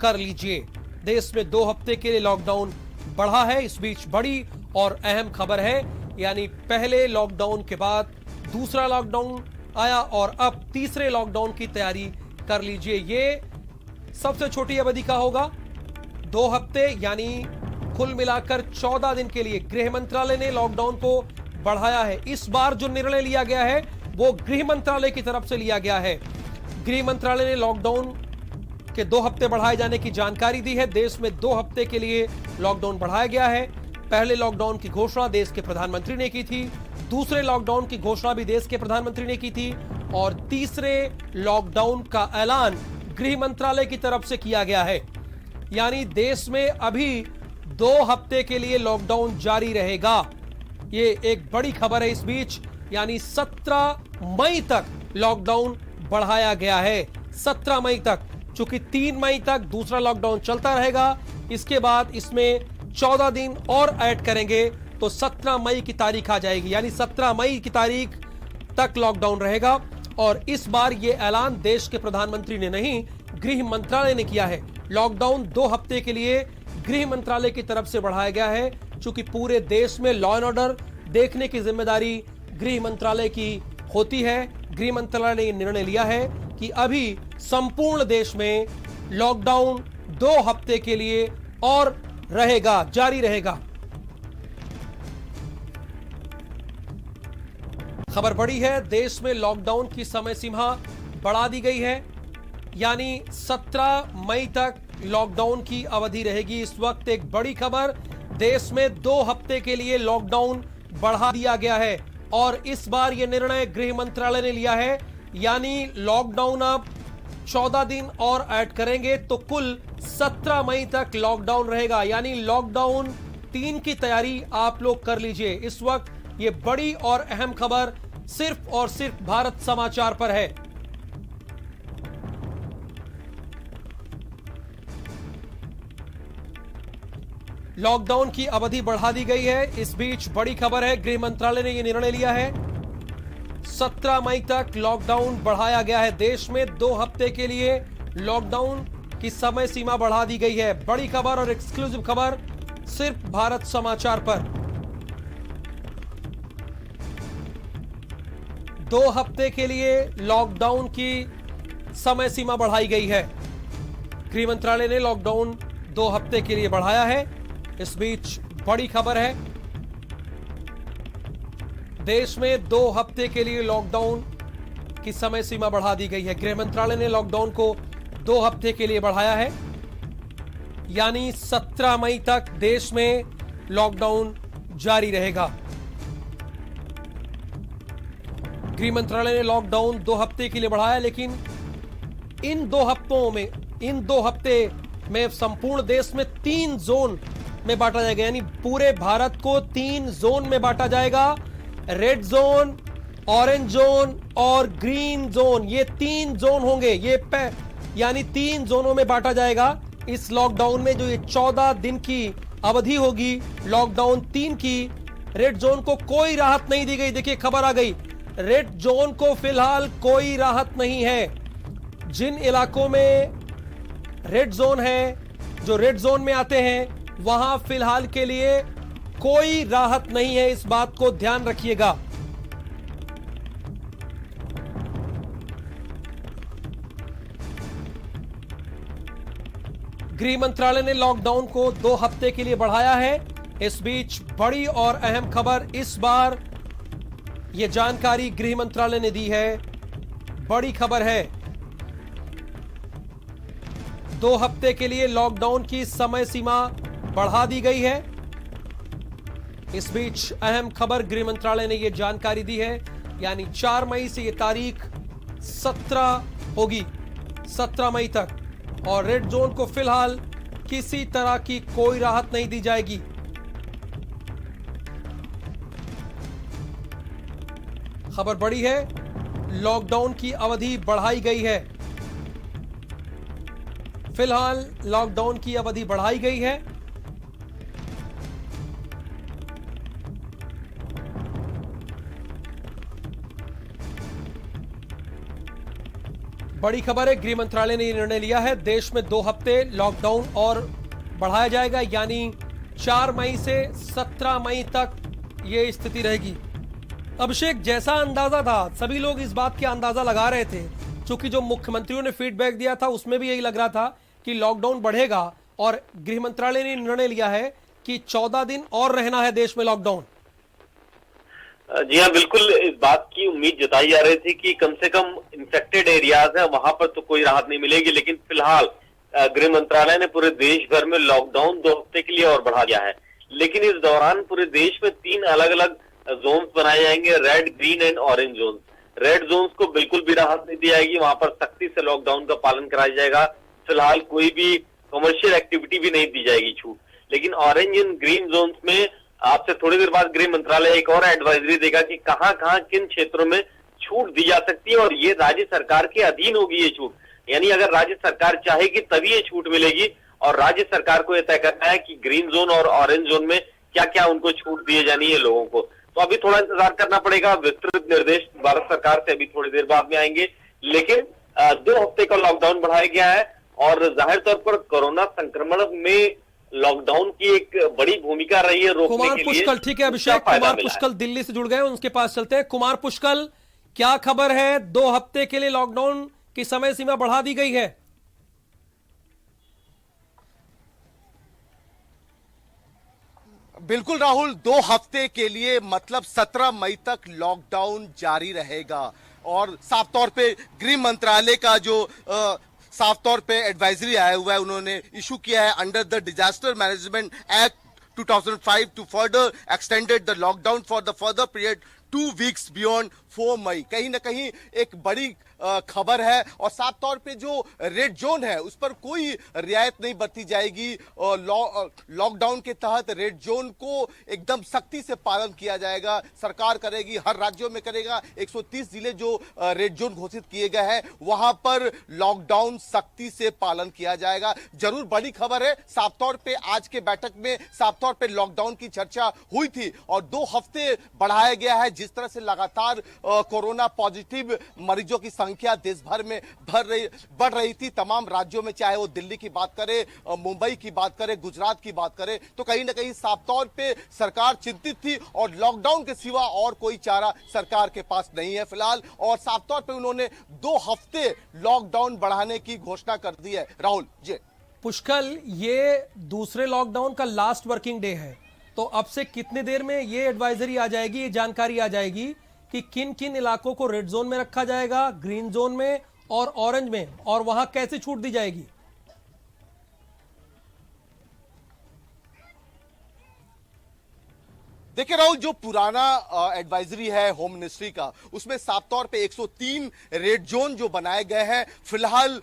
कर लीजिए। देश में 2 हफ्ते के लिए लॉकडाउन बढ़ा है। इस बीच बड़ी और अहम खबर है, यानी पहले लॉकडाउन के बाद दूसरा लॉकडाउन आया और अब तीसरे लॉकडाउन की तैयारी कर लीजिए। ये सबसे छोटी अवधि का होगा, 2 हफ्ते यानी कुल मिलाकर 14 दिन के लिए गृह मंत्रालय ने लॉकडाउन को बढ़ाया है। इस बार जो निर्णय लिया गया है वो गृह मंत्रालय की तरफ से लिया गया है। गृह मंत्रालय ने लॉकडाउन के 2 हफ्ते बढ़ाए जाने की जानकारी दी है। देश में 2 हफ्ते के लिए लॉकडाउन बढ़ाया गया है। पहले लॉकडाउन की घोषणा देश के प्रधानमंत्री ने की थी, दूसरे लॉकडाउन की घोषणा भी देश के प्रधानमंत्री ने की थी और तीसरे लॉकडाउन का ऐलान गृह मंत्रालय की तरफ से किया गया है। यानी देश में अभी 2 हफ्ते के लिए लॉकडाउन जारी रहेगा। ये एक बड़ी खबर है। इस बीच यानी 17 मई तक लॉकडाउन बढ़ाया गया है। 17 मई तक, चूंकि 3 मई तक दूसरा लॉकडाउन चलता रहेगा, इसके बाद इसमें 14 दिन और ऐड करेंगे तो 17 मई की तारीख आ जाएगी। यानी 17 मई की तारीख तक लॉकडाउन रहेगा। और इस बार यह ऐलान देश के प्रधानमंत्री ने नहीं, गृह मंत्रालय ने किया है। लॉकडाउन 2 हफ्ते के लिए गृह मंत्रालय की तरफ से बढ़ाया गया है, चूंकि पूरे देश में लॉ एंड ऑर्डर देखने की जिम्मेदारी गृह मंत्रालय की होती है। गृह मंत्रालय ने यह निर्णय लिया है कि अभी संपूर्ण देश में लॉकडाउन 2 हफ्ते के लिए और रहेगा, जारी रहेगा। खबर बड़ी है, देश में लॉकडाउन की समय सीमा बढ़ा दी गई है। यानी 17 मई तक लॉकडाउन की अवधि रहेगी। इस वक्त एक बड़ी खबर, देश में 2 हफ्ते के लिए लॉकडाउन बढ़ा दिया गया है और इस बार यह निर्णय गृह मंत्रालय ने लिया है। यानी लॉकडाउन अब 14 दिन और ऐड करेंगे तो कुल 17 मई तक लॉकडाउन रहेगा। यानी लॉकडाउन 3 की तैयारी आप लोग कर लीजिए। इस वक्त ये बड़ी और अहम खबर सिर्फ और सिर्फ भारत समाचार पर है। लॉकडाउन की अवधि बढ़ा दी गई है। इस बीच बड़ी खबर है, गृह मंत्रालय ने यह निर्णय लिया है। 17 मई तक लॉकडाउन बढ़ाया गया है। देश में 2 हफ्ते के लिए लॉकडाउन की समय सीमा बढ़ा दी गई है। बड़ी खबर और एक्सक्लूसिव खबर सिर्फ भारत समाचार पर। 2 हफ्ते के लिए लॉकडाउन की समय सीमा बढ़ाई गई है। गृह मंत्रालय ने लॉकडाउन 2 हफ्ते के लिए बढ़ाया है। इस बीच बड़ी खबर है, देश में 2 हफ्ते के लिए लॉकडाउन की समय सीमा बढ़ा दी गई है। गृह मंत्रालय ने लॉकडाउन को 2 हफ्ते के लिए बढ़ाया है। यानी 17 मई तक देश में लॉकडाउन जारी रहेगा। गृह मंत्रालय ने लॉकडाउन 2 हफ्ते के लिए बढ़ाया, लेकिन इन 2 हफ्ते में संपूर्ण देश में 3 जोन में बांटा जाएगा। यानी पूरे भारत को 3 जोन में बांटा जाएगा। रेड जोन, ऑरेंज जोन और ग्रीन जोन, ये 3 जोन होंगे। यानी 3 जोनों में बांटा जाएगा इस लॉकडाउन में। जो ये 14 दिन की अवधि होगी लॉकडाउन 3 की, रेड जोन को कोई राहत नहीं दी गई। देखिए खबर आ गई, रेड जोन को फिलहाल कोई राहत नहीं है। जिन इलाकों में रेड जोन है, जो रेड जोन में आते हैं, वहां फिलहाल के लिए कोई राहत नहीं है। इस बात को ध्यान रखिएगा। गृह मंत्रालय ने लॉकडाउन को 2 हफ्ते के लिए बढ़ाया है। इस बीच बड़ी और अहम खबर, इस बार यह जानकारी गृह मंत्रालय ने दी है। बड़ी खबर है, 2 हफ्ते के लिए लॉकडाउन की समय सीमा बढ़ा दी गई है। इस बीच अहम खबर, गृह मंत्रालय ने यह जानकारी दी है। यानी 4 मई से यह तारीख 17 होगी, 17 मई तक। और रेड जोन को फिलहाल किसी तरह की कोई राहत नहीं दी जाएगी। खबर बड़ी है, लॉकडाउन की अवधि बढ़ाई गई है। फिलहाल लॉकडाउन की अवधि बढ़ाई गई है। बड़ी खबर है, गृह मंत्रालय ने निर्णय लिया है, देश में 2 हफ्ते लॉकडाउन और बढ़ाया जाएगा, यानी 4 मई से 17 मई तक ये स्थिति रहेगी। अभिषेक, जैसा अंदाजा था, सभी लोग इस बात का अंदाजा लगा रहे थे, क्योंकि जो मुख्यमंत्रियों ने फीडबैक दिया था उसमें भी यही लग रहा था कि लॉकडाउन बढ़ेगा, और गृह मंत्रालय ने निर्णय लिया है कि 14 दिन और रहना है देश में लॉकडाउन। जी हाँ, बिल्कुल इस बात की उम्मीद जताई जा रही थी कि कम से कम इन्फेक्टेड एरियाज है वहां पर तो कोई राहत नहीं मिलेगी, लेकिन फिलहाल गृह मंत्रालय ने पूरे देश भर में लॉकडाउन 2 हफ्ते के लिए और बढ़ा दिया है। लेकिन इस दौरान पूरे देश में 3 अलग अलग जोन्स बनाए जाएंगे, red, green and orange zone. Red zones को बिल्कुल भी राहत नहीं दी जाएगी, वहां पर सख्ती से लॉकडाउन का पालन कराया जाएगा। फिलहाल कोई भी कमर्शियल एक्टिविटी भी नहीं दी जाएगी छूट। लेकिन ऑरेंज एंड ग्रीन जोन्स में आपसे थोड़ी देर बाद गृह मंत्रालय एक और एडवाइजरी देगा कि कहां कहां किन क्षेत्रों में छूट दी जा सकती है, और ये राज्य सरकार के अधीन होगी ये छूट। यानी अगर राज्य सरकार चाहेगी तभी ये छूट मिलेगी, और राज्य सरकार को यह तय करना है कि ग्रीन जोन और ऑरेंज जोन में क्या क्या उनको छूट दिए जानी है लोगों को। तो अभी थोड़ा इंतजार करना पड़ेगा, विस्तृत निर्देश भारत सरकार से अभी थोड़ी देर बाद में आएंगे। लेकिन 2 हफ्ते का लॉकडाउन बढ़ाया गया है, और जाहिर तौर पर कोरोना संक्रमण में लॉकडाउन की एक बड़ी भूमिका रही है रोकने कुमार के पुष्कल, लिए। ठीक है अभिषेक, कुमार पुष्कल दिल्ली से जुड़ गए, उनके पास चलते हैं। कुमार पुष्कल, क्या खबर है? 2 हफ्ते के लिए लॉकडाउन की समय सीमा बढ़ा दी गई है। बिल्कुल राहुल, 2 हफ्ते के लिए मतलब 17 मई तक लॉकडाउन जारी रहेगा, और साफ तौर पे गृह मंत्रालय का जो साफ तौर पे एडवाइजरी आया हुआ है, उन्होंने इशू किया है under the disaster management act 2005 to further extended the lockdown for the further period 2 weeks beyond 4 May. कहीं ना कहीं एक बड़ी खबर है, और साफ तौर पे जो रेड जोन है उस पर कोई रियायत नहीं बरती जाएगी। लॉकडाउन के तहत रेड जोन को एकदम सख्ती से पालन किया जाएगा, सरकार करेगी, हर राज्यों में करेगा। 130 जिले जो रेड जोन घोषित किए गए हैं वहां पर लॉकडाउन सख्ती से पालन किया जाएगा। जरूर बड़ी खबर है, साफ तौर पे आज के बैठक में साफ तौर पे लॉकडाउन की चर्चा हुई थी, और 2 हफ्ते बढ़ाया गया है। जिस तरह से लगातार कोरोना पॉजिटिव मरीजों की संख्या देश भर में बढ़ रही थी, तमाम राज्यों में, चाहे वो दिल्ली की बात करें, मुंबई की बात करें, गुजरात की बात करें, तो कहीं ना कहीं साफ तौर पे सरकार चिंतित थी, और लॉकडाउन के सिवा और कोई चारा सरकार के पास नहीं है फिलहाल। और साफ तौर पे उन्होंने 2 हफ्ते लॉकडाउन बढ़ाने की घोषणा कर दी है। राहुल जी। पुष्कल, ये दूसरे लॉकडाउन का लास्ट वर्किंग डे है, तो अब से कितने देर में ये एडवाइजरी आ जाएगी, ये जानकारी आ जाएगी कि किन किन इलाकों को रेड जोन में रखा जाएगा, ग्रीन जोन में और ऑरेंज में, और वहां कैसे छूट दी जाएगी? देखिए राहुल, जो पुराना एडवाइजरी है होम मिनिस्ट्री का, उसमें साफ तौर पे 103 रेड जोन जो बनाए गए हैं, फिलहाल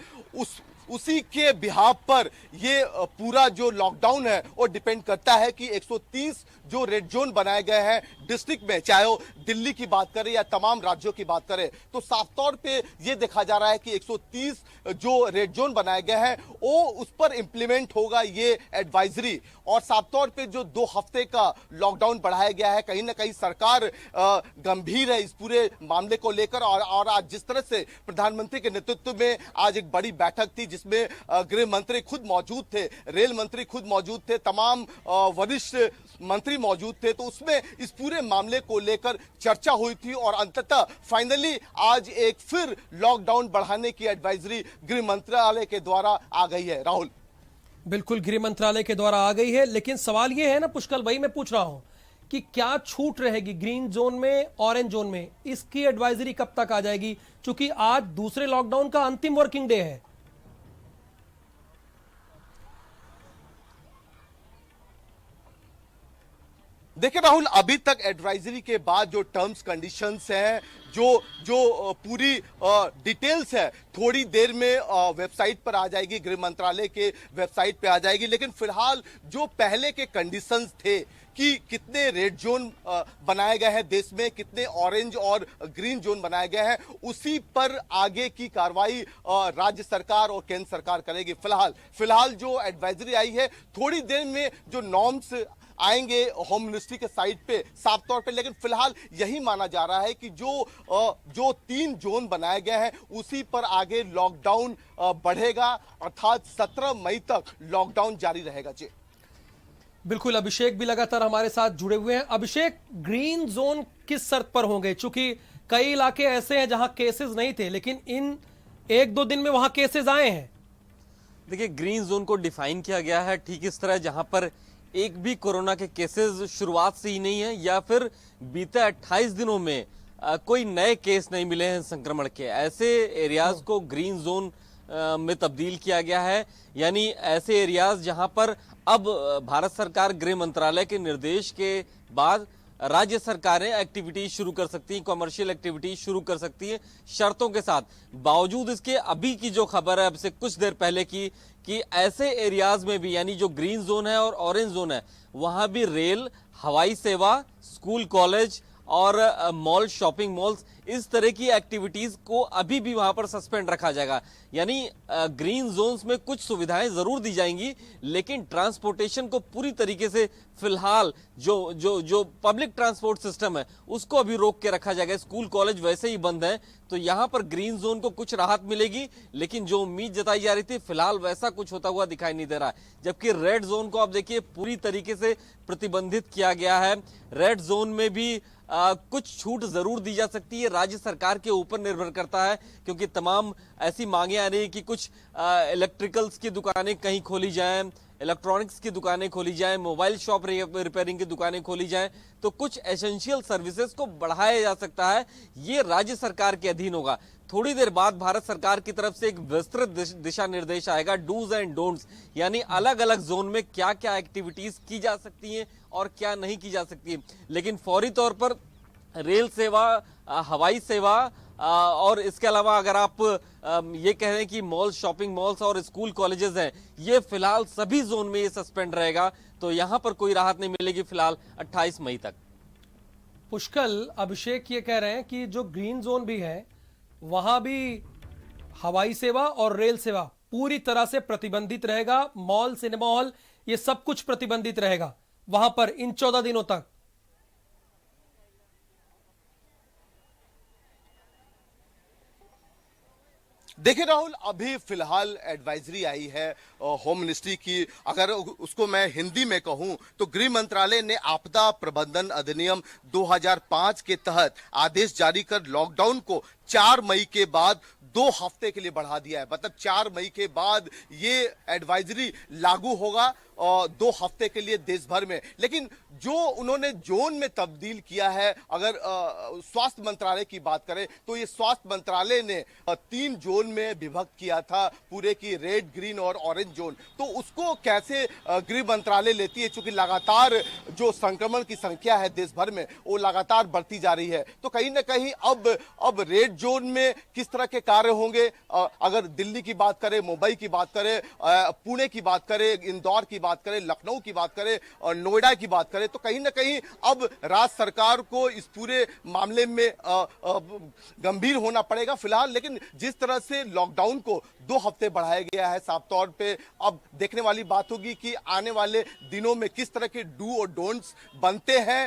उसी के बिहाफ पर ये पूरा जो लॉकडाउन है वो डिपेंड करता है कि 130 जो रेड जोन बनाए गए हैं डिस्ट्रिक्ट में, चाहे वो दिल्ली की बात करें या तमाम राज्यों की बात करें, तो साफ तौर पे ये देखा जा रहा है कि 130 जो रेड जोन बनाए गए हैं वो उस पर इंप्लीमेंट होगा ये एडवाइजरी। और साफ तौर पे जो 2 हफ्ते का लॉकडाउन बढ़ाया गया है, कहीं ना कहीं सरकार गंभीर है इस पूरे मामले को लेकर। और आज जिस तरह से प्रधानमंत्री के नेतृत्व में आज एक बड़ी बैठक थी जिसमें गृह मंत्री खुद मौजूद थे, रेल मंत्री खुद मौजूद थे, तमाम वरिष्ठ मंत्री मौजूद थे, तो उसमें इस पूरे मामले को लेकर चर्चा हुई थी, और अंततः फाइनली आज एक फिर लॉकडाउन बढ़ाने की एडवाइजरी गृह मंत्रालय के द्वारा आ गई है। राहुल, बिल्कुल, गृह मंत्रालय के द्वारा आ गई है, लेकिन सवाल यह है ना पुष्कल, वही मैं पूछ रहा हूं कि क्या छूट रहेगी ग्रीन जोन में, ऑरेंज जोन में, इसकी एडवाइजरी कब तक आ जाएगी, क्योंकि आज दूसरे लॉकडाउन का अंतिम वर्किंग डे है। देखिए राहुल, अभी तक एडवाइजरी के बाद जो टर्म्स कंडीशंस हैं, जो पूरी डिटेल्स है, थोड़ी देर में वेबसाइट पर आ जाएगी, गृह मंत्रालय के वेबसाइट पे आ जाएगी। लेकिन फिलहाल जो पहले के कंडीशंस थे कि कितने रेड जोन बनाए गए हैं देश में, कितने ऑरेंज और ग्रीन जोन बनाए गए हैं, उसी पर आगे की कार्रवाई राज्य सरकार और केंद्र सरकार करेगी। फिलहाल जो एडवाइजरी आई है, थोड़ी देर में जो नॉर्म्स आएंगे होम मिनिस्ट्री के साइट पे साफ तौर पे, लेकिन फिलहाल यही माना जा रहा है कि जो 3 जोन बनाए गए हैं उसी पर आगे लॉकडाउन बढ़ेगा, अर्थात 17 मई तक लॉकडाउन जारी रहेगा। जी बिल्कुल, अभिषेक भी लगातार हमारे साथ जुड़े हुए हैं। अभिषेक, ग्रीन जोन किस शर्त पर होंगे? चूंकि कई इलाके ऐसे हैं जहां केसेस नहीं थे, लेकिन इन 1-2 दिन में वहां केसेस आए हैं। देखिए, ग्रीन जोन को डिफाइन किया गया है ठीक इस तरह जहां पर एक भी कोरोना के केसेस शुरुआत से ही नहीं है या फिर बीते 28 दिनों में कोई नए केस नहीं मिले हैं संक्रमण के। ऐसे एरियाज को ग्रीन जोन में तब्दील किया गया है, यानी ऐसे एरियाज जहां पर अब भारत सरकार गृह मंत्रालय के निर्देश के बाद राज्य सरकारें एक्टिविटीज शुरू कर सकती हैं, कॉमर्शियल एक्टिविटीज शुरू कर सकती हैं शर्तों के साथ। बावजूद इसके अभी की जो खबर है अब से कुछ देर पहले की कि ऐसे एरियाज में भी, यानी जो ग्रीन जोन है और ऑरेंज जोन है, वहां भी रेल, हवाई सेवा, स्कूल, कॉलेज और मॉल, शॉपिंग मॉल्स, इस तरह की एक्टिविटीज को अभी भी वहां पर सस्पेंड रखा जाएगा। यानी ग्रीन जोन्स में कुछ सुविधाएं जरूर दी जाएंगी, लेकिन ट्रांसपोर्टेशन को पूरी तरीके से फिलहाल जो पब्लिक ट्रांसपोर्ट सिस्टम है उसको अभी रोक के रखा जाएगा। स्कूल, कॉलेज वैसे ही बंद हैं, तो यहां पर ग्रीन जोन को कुछ राहत मिलेगी, लेकिन जो उम्मीद जताई जा रही थी फिलहाल वैसा कुछ होता हुआ दिखाई नहीं दे रहा है। जबकि रेड जोन को आप देखिए पूरी तरीके से प्रतिबंधित किया गया है। रेड जोन में भी कुछ छूट जरूर दी जा सकती है, राज्य सरकार के ऊपर निर्भर करता है, क्योंकि तमाम ऐसी मांगे आ रही है कि कुछ इलेक्ट्रिकल्स की दुकानें कहीं खोली जाएं, इलेक्ट्रॉनिक्स की दुकानें खोली जाएं, मोबाइल शॉप रिपेयरिंग की दुकानें खोली जाएं, तो कुछ एसेंशियल सर्विसेज को बढ़ाया जा सकता है। ये राज्य सरकार के अधीन होगा। थोड़ी देर बाद भारत सरकार की तरफ से एक विस्तृत दिशा निर्देश आएगा, डूज एंड डोंट्स, यानी अलग अलग जोन में क्या क्या एक्टिविटीज की जा सकती हैं और क्या नहीं की जा सकती है। लेकिन फौरी तौर पर रेल सेवा, हवाई सेवा और इसके अलावा अगर आप ये कह रहे हैं कि मॉल, शॉपिंग मॉल्स और स्कूल, कॉलेजेस हैं, ये फिलहाल सभी जोन में ये सस्पेंड रहेगा, तो यहां पर कोई राहत नहीं मिलेगी फिलहाल 28 मई तक। पुष्कल, अभिषेक ये कह रहे हैं कि जो ग्रीन जोन भी है वहां भी हवाई सेवा और रेल सेवा पूरी तरह से प्रतिबंधित रहेगा। मॉल, सिनेमा हॉल, ये सब कुछ प्रतिबंधित रहेगा वहां पर इन 14 दिनों तक। देखिए राहुल, अभी फिलहाल एडवाइजरी आई है होम मिनिस्ट्री की। अगर उसको मैं हिंदी में कहूं तो गृह मंत्रालय ने आपदा प्रबंधन अधिनियम 2005 के तहत आदेश जारी कर लॉकडाउन को 4 मई के बाद 2 हफ्ते के लिए बढ़ा दिया है। मतलब 4 मई के बाद ये एडवाइजरी लागू होगा और 2 हफ्ते के लिए देश भर में। लेकिन जो उन्होंने जोन में तब्दील किया है, अगर स्वास्थ्य मंत्रालय की बात करें तो ये स्वास्थ्य मंत्रालय ने 3 जोन में विभक्त किया था पूरे की, रेड, ग्रीन और ऑरेंज जोन। तो उसको कैसे गृह मंत्रालय लेती है, चूंकि लगातार जो संक्रमण की संख्या है देश भर में वो लगातार बढ़ती जा रही है। तो कहीं ना कहीं अब रेड जोन में किस तरह के कार्य होंगे, अगर दिल्ली की बात करें, मुंबई की बात करें, पुणे की बात करें, इंदौर की बात करें, लखनऊ की बात करें और नोएडा की बात करें, तो कहीं ना कहीं अब राज्य सरकार को इस पूरे मामले में गंभीर होना पड़ेगा फिलहाल। लेकिन जिस तरह से लॉकडाउन को 2 हफ्ते बढ़ाया गया है, साफ तौर पे अब देखने वाली बात होगी कि आने वाले दिनों में किस तरह के डू और डोंट्स बनते हैं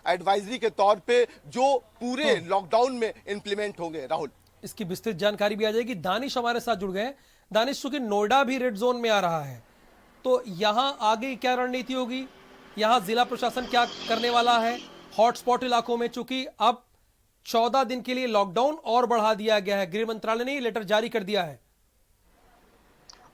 एडवाइजरी के तौर पे जो पूरे लॉकडाउन में इंप्लीमेंट होंगे। राहुल, इसकी विस्तृत जानकारी भी आ जाएगी। दानिश हमारे साथ जुड़ गए। दानिश, चूंकि नोएडा भी रेड जोन में आ रहा है, तो यहां आगे क्या रणनीति होगी? यहां जिला प्रशासन क्या करने वाला है हॉटस्पॉट इलाकों में? चूंकि अब 14 दिन के लिए लॉकडाउन और बढ़ा दिया गया है, गृह मंत्रालय ने लेटर जारी कर दिया है।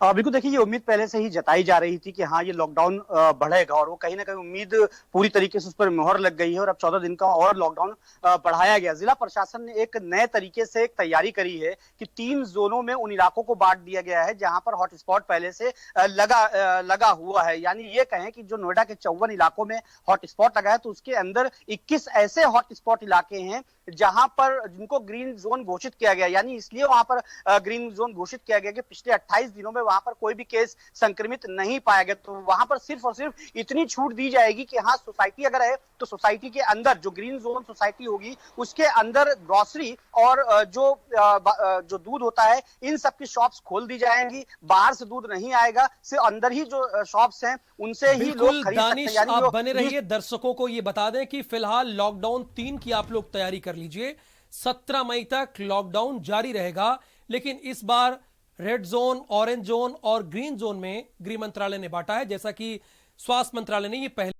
बिल्कुल, देखिए ये उम्मीद पहले से ही जताई जा रही थी कि हाँ ये लॉकडाउन बढ़ेगा, और वो कहीं ना कहीं उम्मीद पूरी तरीके से उस पर मोहर लग गई है और अब 14 दिन का और लॉकडाउन बढ़ाया गया। जिला प्रशासन ने एक नए तरीके से एक तैयारी करी है कि 3 जोनों में उन इलाकों को बांट दिया गया है जहां पर हॉटस्पॉट पहले से लगा हुआ है। यानी ये कहें कि जो नोएडा के 54 इलाकों में हॉटस्पॉट लगा है, तो उसके अंदर 21 ऐसे हॉटस्पॉट इलाके हैं जहां पर जिनको ग्रीन जोन घोषित किया गया, यानी इसलिए वहां पर ग्रीन जोन घोषित किया गया कि पिछले 28 दिनों में वहां पर कोई भी केस संक्रमित नहीं पाया गया। तो वहां पर सिर्फ और सिर्फ इतनी छूट दी जाएगी कि हाँ, सोसाइटी अगर है तो सोसाइटी के अंदर जो ग्रीन जोन सोसाइटी होगी उसके अंदर ग्रोसरी और जो दूध होता है इन सब की शॉप्स खोल दी जाएंगी। बाहर से दूध नहीं आएगा, सिर्फ अंदर ही जो शॉप्स हैं उनसे ही लोग बिल्कुल खरीद सकते हैं। दानिश, यानी आप जो बने रहिए। दर्शकों को ये बता दें कि फिलहाल लॉकडाउन 3 की आप लोग तैयारी कर लीजिए। 17 मई तक लॉकडाउन जारी रहेगा, लेकिन इस बार रेड जोन, ऑरेंज जोन और ग्रीन जोन में गृह मंत्रालय ने बांटा है, जैसा कि स्वास्थ्य मंत्रालय ने ये पहले